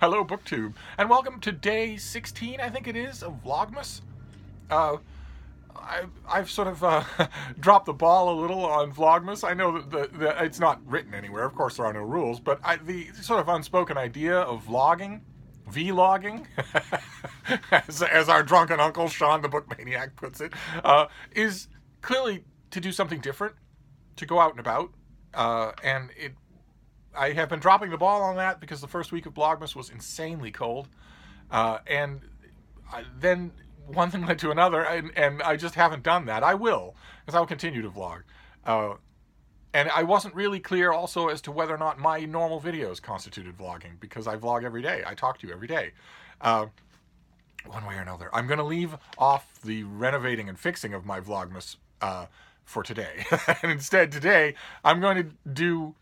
Hello, BookTube, and welcome to day 16, I think it is, of Vlogmas. I've sort of dropped the ball a little on Vlogmas. I know that it's not written anywhere. Of course, there are no rules, but the sort of unspoken idea of vlogging, vlogging, as our drunken uncle Sean the Book Maniac puts it, is clearly to do something different, to go out and about, I have been dropping the ball on that because the first week of Vlogmas was insanely cold, and then one thing led to another, and I just haven't done that. I will, because I will continue to vlog. And I wasn't really clear also as to whether or not my normal videos constituted vlogging, because I vlog every day. I talk to you every day, one way or another. I'm going to leave off the renovating and fixing of my Vlogmas for today. And instead today, I'm going to do...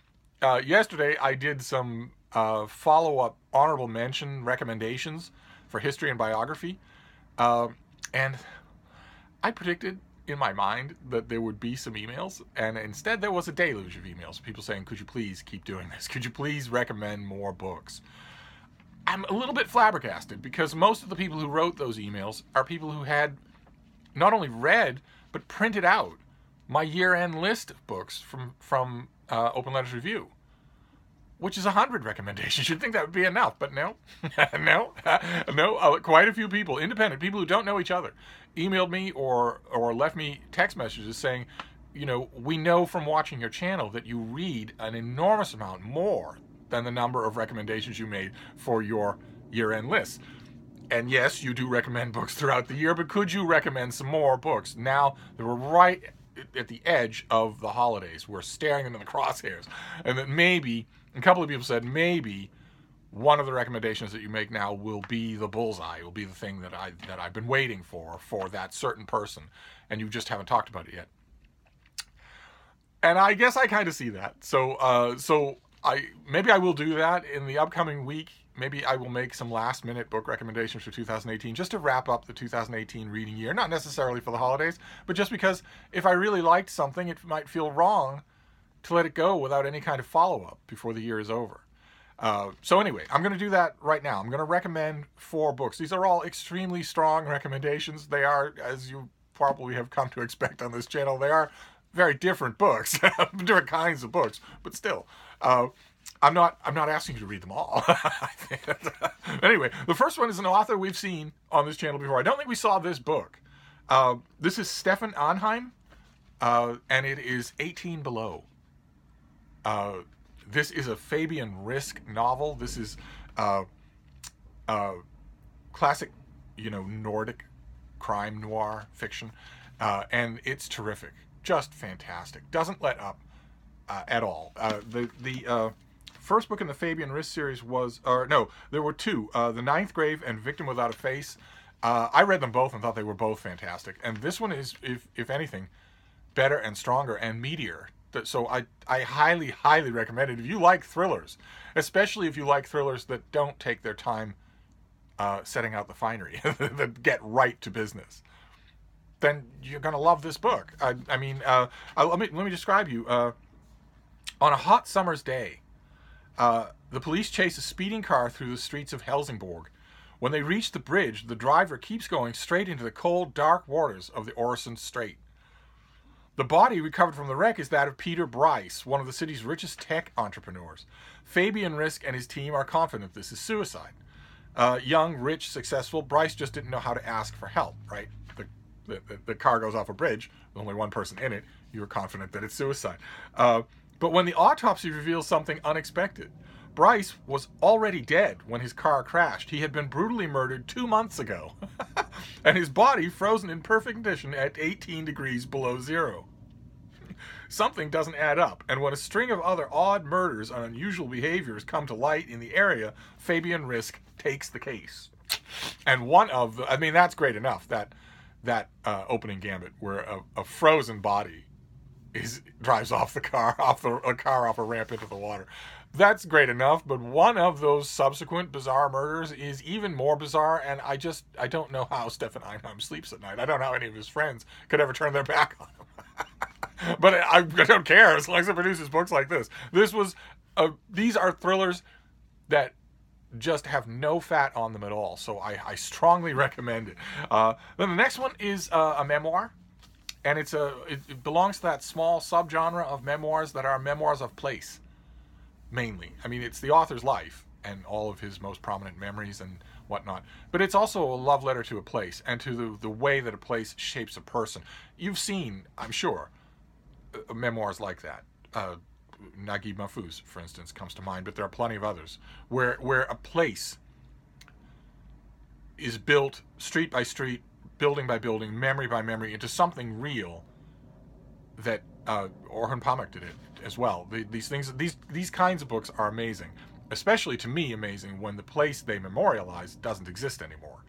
yesterday, I did some follow-up honorable mention recommendations for history and biography. And I predicted in my mind that there would be some emails, and instead there was a deluge of emails. People saying, could you please keep doing this? Could you please recommend more books? I'm a little bit flabbergasted, because most of the people who wrote those emails are people who had not only read, but printed out my year-end list of books from Open Letters Review, which is 100 recommendations. You'd think that would be enough, but no. No. Quite a few people, independent people who don't know each other, emailed me or left me text messages saying, you know, we know from watching your channel that you read an enormous amount more than the number of recommendations you made for your year-end list. And yes, you do recommend books throughout the year, but could you recommend some more books? Now that we're right at the edge of the holidays, we're staring into the crosshairs, and that maybe... A couple of people said maybe one of the recommendations that you make now will be the bullseye, will be the thing that I've been waiting for that certain person, and you just haven't talked about it yet. And I guess I kind of see that. So maybe I will do that in the upcoming week. Maybe I will make some last-minute book recommendations for 2018, just to wrap up the 2018 reading year. Not necessarily for the holidays, but just because if I really liked something, it might feel wrong to let it go without any kind of follow-up before the year is over. So anyway, I'm going to do that right now. I'm going to recommend 4 books. These are all extremely strong recommendations. They are, as you probably have come to expect on this channel, they are very different books, different kinds of books, but still. I'm not asking you to read them all. Anyway, the first one is an author we've seen on this channel before. I don't think we saw this book. This is Stefan Anheim, and it is 18 Below. This is a Fabian Risk novel. This is classic, Nordic crime noir fiction, and it's terrific, just fantastic. Doesn't let up at all. The first book in the Fabian Risk series was, there were 2, The Ninth Grave and Victim Without a Face. I read them both and thought they were both fantastic, and this one is, if anything, better and stronger and meatier. So I highly, highly recommend it. If you like thrillers, especially if you like thrillers that don't take their time setting out the finery, that get right to business, then you're going to love this book. Let me describe you. On a hot summer's day, the police chase a speeding car through the streets of Helsingborg. When they reach the bridge, the driver keeps going straight into the cold, dark waters of the Øresund Strait. The body recovered from the wreck is that of Peter Bryce, one of the city's richest tech entrepreneurs. Fabian Risk and his team are confident this is suicide. Young, rich, successful, Bryce just didn't know how to ask for help, right? The car goes off a bridge, with only one person in it, you're confident that it's suicide. But when the autopsy reveals something unexpected, Bryce was already dead when his car crashed. He had been brutally murdered 2 months ago, and his body frozen in perfect condition at 18 degrees below zero. Something doesn't add up, and when a string of other odd murders and unusual behaviors come to light in the area, Fabian Risk takes the case. And that's great enough, that opening gambit, where a frozen body drives off a car off a ramp into the water. That's great enough, but one of those subsequent bizarre murders is even more bizarre, and I don't know how Stefan Anheim sleeps at night. I don't know how any of his friends could ever turn their back on him. But I don't care, as long as it produces books like this. These are thrillers that just have no fat on them at all. So I strongly recommend it. Then the next one is a memoir. And it belongs to that small subgenre of memoirs that are memoirs of place, mainly. I mean, it's the author's life and all of his most prominent memories and whatnot. But it's also a love letter to a place and to the way that a place shapes a person. You've seen, I'm sure, memoirs like that. Naguib Mahfouz, for instance, comes to mind, but there are plenty of others where a place is built street by street, building by building, memory by memory, into something real. That Orhan Pamuk did it as well. These kinds of books are amazing, especially to me amazing when the place they memorialize doesn't exist anymore,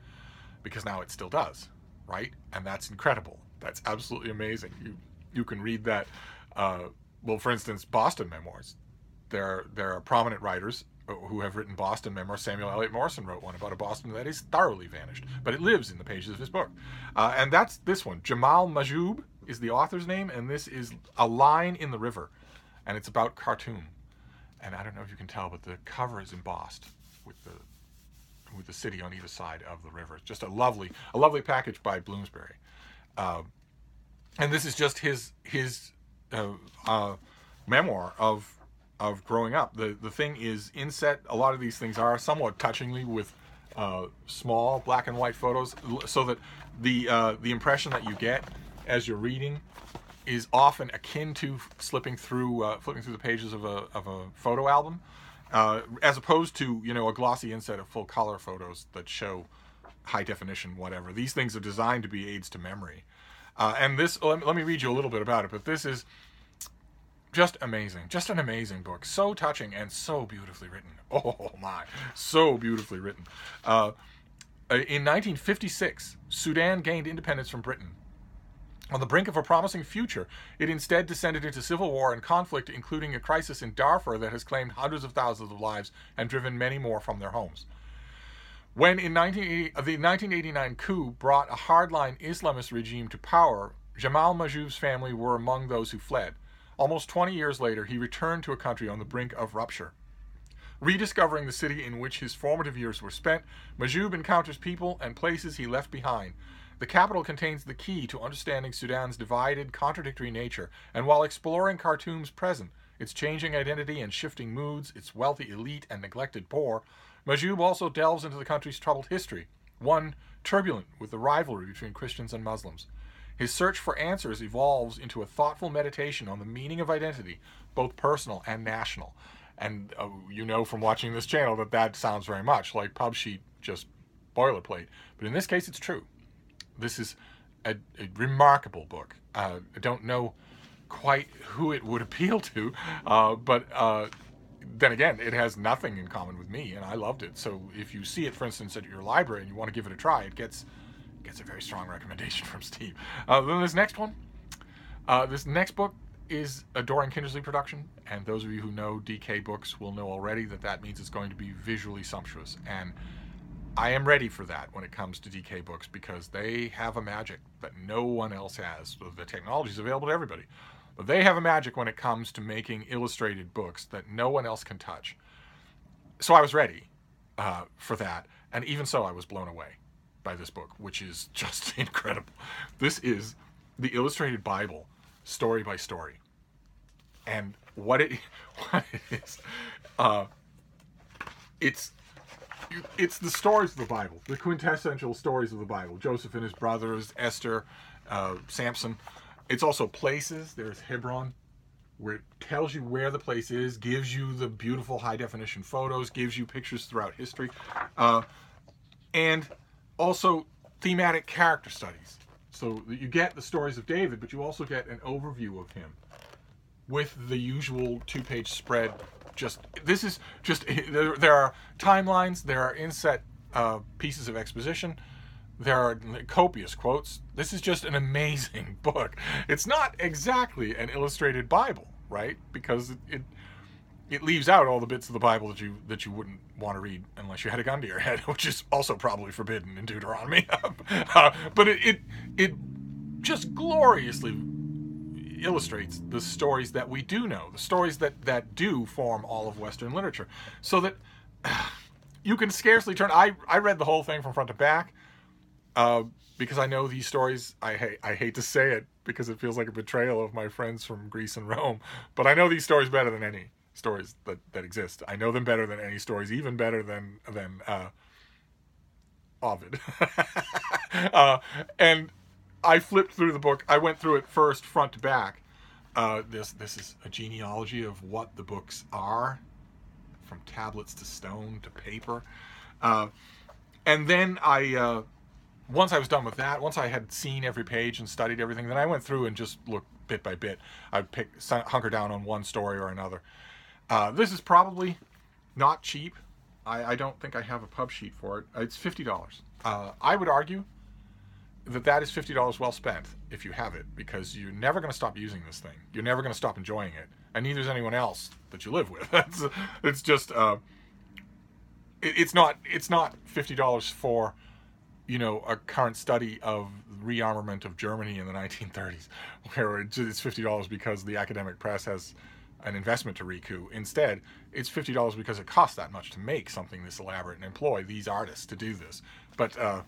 because now it still does, right? And that's incredible. That's absolutely amazing. You can read that. Well, for instance, Boston memoirs. There are prominent writers who have written Boston memoirs. Samuel Eliot Morison wrote one about a Boston that is thoroughly vanished, but it lives in the pages of his book. And that's this one. Jamal Majoub is the author's name, and this is A Line in the River, and it's about Khartoum. And I don't know if you can tell, but the cover is embossed with the city on either side of the river. It's just a lovely package by Bloomsbury. And this is just his memoir of growing up. The thing is inset. A lot of these things are somewhat touchingly with small black and white photos, so that the impression that you get as you're reading is often akin to flipping through the pages of a photo album, as opposed to a glossy inset of full color photos that show high definition whatever. These things are designed to be aids to memory, and this. Let me read you a little bit about it. But this is just amazing. Just an amazing book. So touching and so beautifully written. Oh my, so beautifully written. In 1956, Sudan gained independence from Britain. On the brink of a promising future, it instead descended into civil war and conflict, including a crisis in Darfur that has claimed hundreds of thousands of lives and driven many more from their homes. When the 1989 coup brought a hardline Islamist regime to power, Jamal Majoub's family were among those who fled. Almost 20 years later, he returned to a country on the brink of rupture. Rediscovering the city in which his formative years were spent, Majoub encounters people and places he left behind. The capital contains the key to understanding Sudan's divided, contradictory nature, and while exploring Khartoum's present, its changing identity and shifting moods, its wealthy elite and neglected poor, Majoub also delves into the country's troubled history, one turbulent with the rivalry between Christians and Muslims. His search for answers evolves into a thoughtful meditation on the meaning of identity, both personal and national. And from watching this channel that sounds very much like pub sheet, just boilerplate. But in this case, it's true. This is a remarkable book. I don't know quite who it would appeal to, but then again, it has nothing in common with me, and I loved it. So if you see it, for instance, at your library and you want to give it a try, it gets a very strong recommendation from Steve. Then this next one, this next book is a Dorian Kindersley production, and those of you who know DK books will know already that means it's going to be visually sumptuous, and I am ready for that when it comes to DK books, because they have a magic that no one else has. The technology is available to everybody, but they have a magic when it comes to making illustrated books that no one else can touch. So I was ready for that, and even so, I was blown away by this book, which is just incredible. This is the illustrated Bible, story by story, and what it is, it's the stories of the Bible, the quintessential stories of the Bible. Joseph and his brothers, Esther, Samson. It's also places. There's Hebron, where it tells you where the place is, gives you the beautiful high definition photos, gives you pictures throughout history, and also thematic character studies. So you get the stories of David, but you also get an overview of him with the usual 2-page spread. There are timelines, there are inset pieces of exposition, there are copious quotes. This is just an amazing book. It's not exactly an illustrated Bible, right? Because it leaves out all the bits of the Bible that you wouldn't want to read unless you had a gun to your head, which is also probably forbidden in Deuteronomy. But it just gloriously illustrates the stories that we do know, the stories that do form all of Western literature. So that you can scarcely turn. I read the whole thing from front to back because I know these stories. I hate to say it because it feels like a betrayal of my friends from Greece and Rome, but I know these stories better than any stories that exist. I know them better than any stories, even better than Ovid. And I flipped through the book. I went through it first, front to back. This is a genealogy of what the books are, from tablets to stone to paper. And then once I was done with that, once I had seen every page and studied everything, then I went through and just looked bit by bit. I'd hunker down on one story or another. This is probably not cheap. I don't think I have a pub sheet for it. It's $50. I would argue that is $50 well spent if you have it, because you're never going to stop using this thing. You're never going to stop enjoying it, and neither is anyone else that you live with. It's just it's not $50 for, you know, a current study of rearmament of Germany in the 1930s, where it's $50 because the academic press has an investment to recoup. Instead, it's $50 because it costs that much to make something this elaborate and employ these artists to do this. But I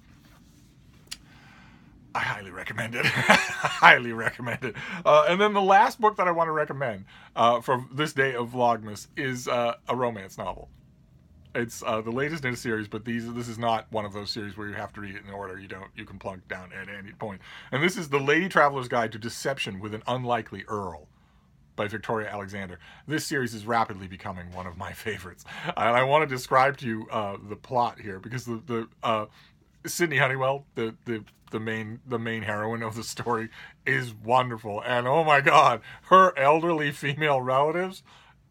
highly recommend it. Highly recommend it. And then the last book that I want to recommend for this day of Vlogmas is a romance novel. It's the latest in a series, but this is not one of those series where you have to read it in order. You can plunk down at any point. And this is The Lady Traveler's Guide to Deception with an Unlikely Earl by Victoria Alexander. This series is rapidly becoming one of my favorites. And I want to describe to you the plot here, because the Sydney Honeywell, the main heroine of the story, is wonderful. And oh my God, her elderly female relatives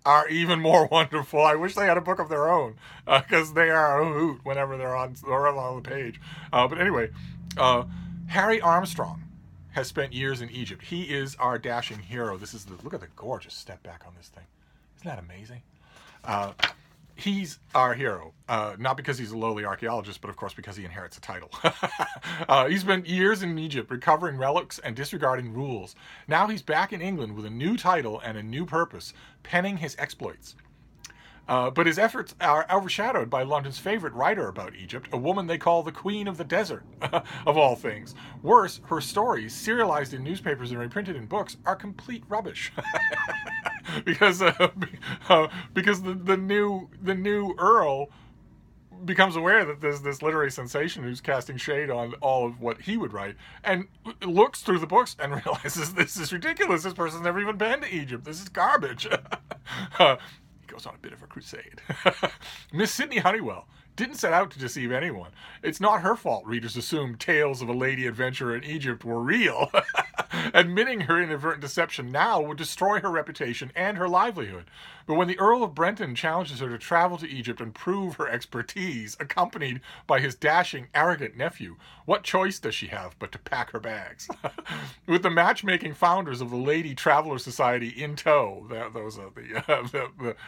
are even more wonderful. I wish they had a book of their own, because they are a hoot whenever they're on the page. But anyway, Harry Armstrong has spent years in Egypt. He is our dashing hero. Look at the gorgeous step back on this thing. Isn't that amazing? He's our hero, not because he's a lowly archaeologist, but of course because he inherits a title. He spent years in Egypt recovering relics and disregarding rules. Now he's back in England with a new title and a new purpose, penning his exploits. But his efforts are overshadowed by London's favorite writer about Egypt, a woman they call the Queen of the Desert, of all things. Worse, her stories, serialized in newspapers and reprinted in books, are complete rubbish. because the new Earl becomes aware that there's this literary sensation who's casting shade on all of what he would write, and looks through the books and realizes this is ridiculous. This person's never even been to Egypt. This is garbage. Goes on a bit of a crusade. Miss Sydney Honeywell didn't set out to deceive anyone. It's not her fault readers assumed tales of a lady adventurer in Egypt were real. Admitting her inadvertent deception now would destroy her reputation and her livelihood. But when the Earl of Brenton challenges her to travel to Egypt and prove her expertise, accompanied by his dashing, arrogant nephew, what choice does she have but to pack her bags? With the matchmaking founders of the Lady Traveler Society in tow, those are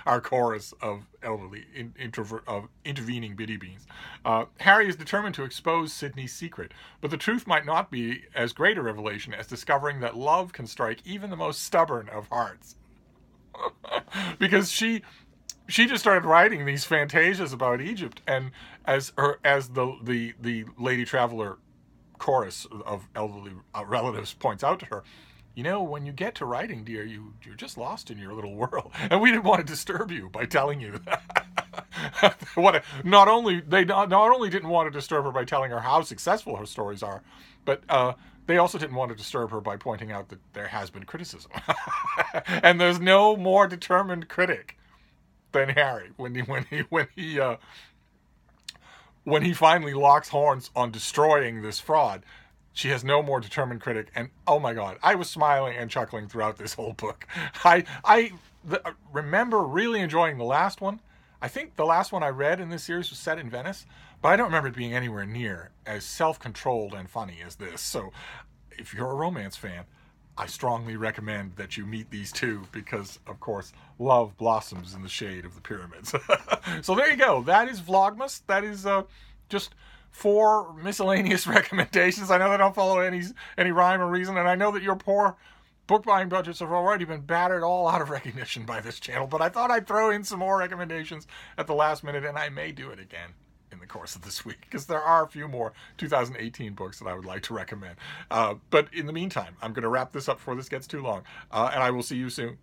our chorus of elderly intervening biddy beans, Harry is determined to expose Sydney's secret. But the truth might not be as great a revelation as discovering that love can strike even the most stubborn of hearts. Because she just started writing these fantasias about Egypt, and as the Lady Traveler chorus of elderly relatives points out to her, you know, when you get to writing, dear, you're just lost in your little world, and we didn't want to disturb you by telling you that. Not only didn't want to disturb her by telling her how successful her stories are, but they also didn't want to disturb her by pointing out that there has been criticism. And there's no more determined critic than Harry when he finally locks horns on destroying this fraud. She has no more determined critic, and oh my God, I was smiling and chuckling throughout this whole book. I remember really enjoying the last one. I think the last one I read in this series was set in Venice, but I don't remember it being anywhere near as self-controlled and funny as this. So if you're a romance fan, I strongly recommend that you meet these two, because, of course, love blossoms in the shade of the pyramids. So there you go. That is Vlogmas. That is just 4 miscellaneous recommendations. I know they don't follow any rhyme or reason, and I know that your poor book buying budgets have already been battered all out of recognition by this channel, but I thought I'd throw in some more recommendations at the last minute, and I may do it again in the course of this week, because there are a few more 2018 books that I would like to recommend. But in the meantime, I'm going to wrap this up before this gets too long, and I will see you soon.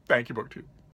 Thank you, BookTube.